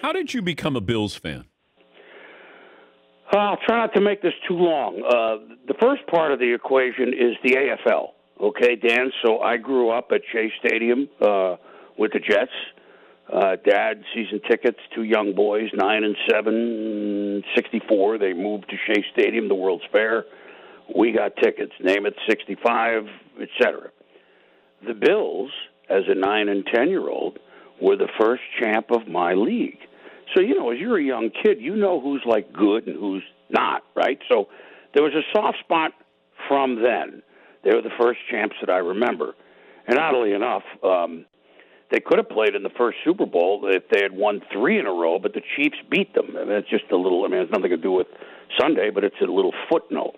How did you become a Bills fan? I'll try not to make this too long. The first part of the equation is the AFL. Okay, Dan? So I grew up at Shea Stadium with the Jets. Dad, season tickets, two young boys, 9 and 7, 64. They moved to Shea Stadium, the World's Fair. We got tickets, name it, 65, etc. The Bills, as a 9 and 10-year-old, were the first champ of my league. So, you know, as you're a young kid, you know who's, like, good and who's not, right? So there was a soft spot from then. They were the first champs that I remember. And oddly enough, they could have played in the first Super Bowl if they had won 3 in a row, but the Chiefs beat them. I mean, it's just a little, I mean, it has nothing to do with Sunday, but it's a little footnote.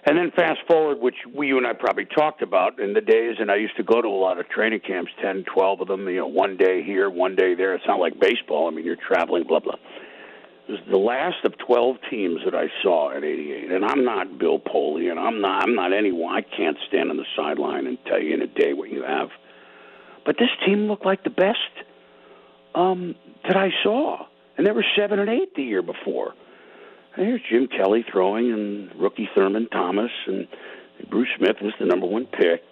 And then fast forward, which you and I probably talked about in the days, and I used to go to a lot of training camps, 10, 12 of them, you know, one day here, one day there. It's not like baseball. I mean, you're traveling, blah, blah. It was the last of 12 teams that I saw at 88, and I'm not Bill Poley, and I'm not anyone. I can't stand on the sideline and tell you in a day what you have. But this team looked like the best that I saw, and they were 7 and 8 the year before. And here's Jim Kelly throwing, and rookie Thurman Thomas, and Bruce Smith was the number 1 pick,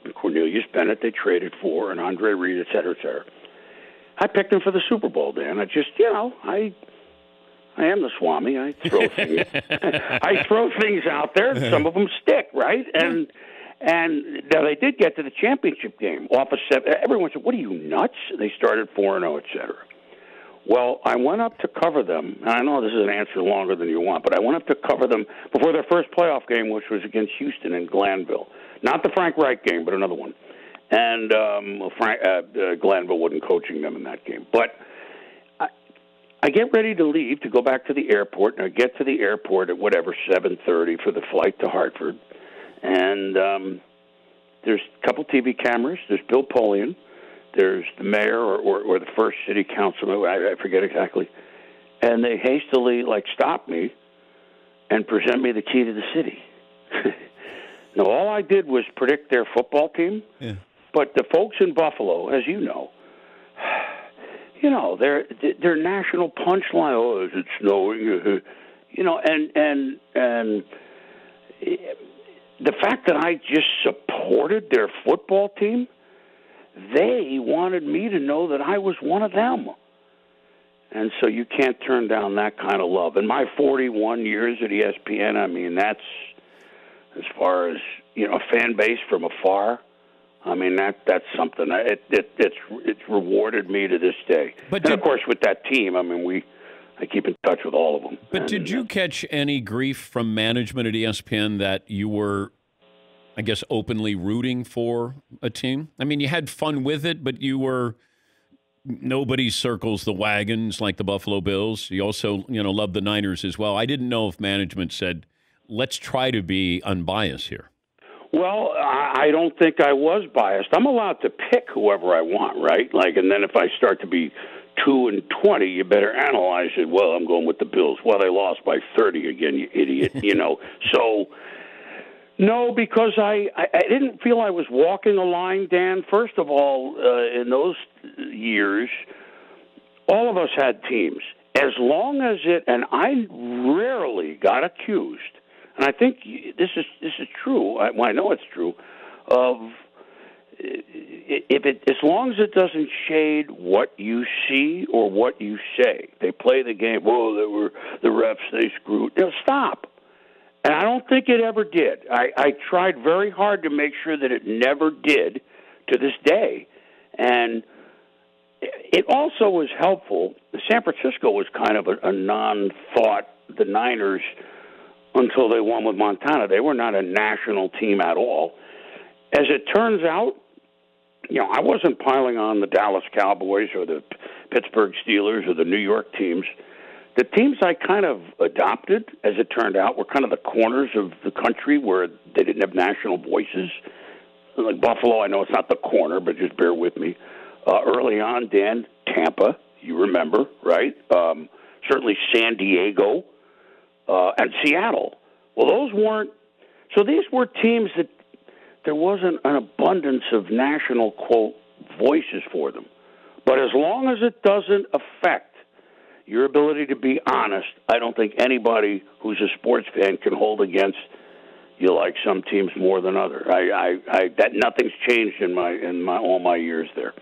and Cornelius Bennett they traded for, and Andre Reed, et cetera, et cetera. I picked them for the Super Bowl, Dan. I just, you know, I am the Swami. I throw things. I throw things out there, and some of them stick, right? And now they did get to the championship game off of 7. Everyone said, "What are you, nuts?" They started 4-0, et cetera. Well, I went up to cover them, and I know this is an answer longer than you want, but I went up to cover them before their first playoff game, which was against Houston in Glanville. Not the Frank Reich game, but another one. And Glanville wasn't coaching them in that game. But I get ready to leave to go back to the airport, and I get to the airport at whatever, 7:30 for the flight to Hartford. And there's a couple TV cameras. There's Bill Polian. There's the mayor or the first city councilman, I forget exactly. And they hastily, stop me and present me the key to the city. Now, all I did was predict their football team. Yeah. But the folks in Buffalo, as you know, their national punchline, "Oh, is it snowing?" And the fact that I just supported their football team, they wanted me to know that I was one of them. And so you can't turn down that kind of love. In my 41 years at ESPN, I mean, that's as far as, a fan base from afar. I mean, that's something. It's rewarded me to this day. And, of course, with that team, I mean, I keep in touch with all of them. But did you catch any grief from management at ESPN that you were, I guess, openly rooting for a team? I mean, you had fun with it, but nobody circles the wagons like the Buffalo Bills. You also, love the Niners as well. I didn't know if management said, let's try to be unbiased here. Well, I don't think I was biased. I'm allowed to pick whoever I want, right? And then if I start to be 2-20, you better analyze it. Well, I'm going with the Bills. Well, they lost by 30 again, you idiot, So, no, because I didn't feel I was walking a line, Dan. First of all, in those years, all of us had teams. As long as and I rarely got accused, and I think this is true. I know it's true. As long as it doesn't shade what you see or what you say, they play the game. Whoa, they were the refs. They screwed. Stop. And I don't think it ever did. I tried very hard to make sure that it never did to this day. And it also was helpful. San Francisco was kind of a non-thought. The Niners, until they won with Montana, they were not a national team at all. As it turns out, I wasn't piling on the Dallas Cowboys or the Pittsburgh Steelers or the New York teams. The teams I kind of adopted, as it turned out, were kind of the corners of the country where they didn't have national voices. Like Buffalo, I know it's not the corner, but just bear with me. Early on, Dan, Tampa, you remember, right? Certainly San Diego and Seattle. Well, those weren't. So these were teams that there wasn't an abundance of national, quote, voices for them. But as long as it doesn't affect your ability to be honest, I don't think anybody who's a sports fan can hold against you like some teams more than others. That nothing's changed in all my years there.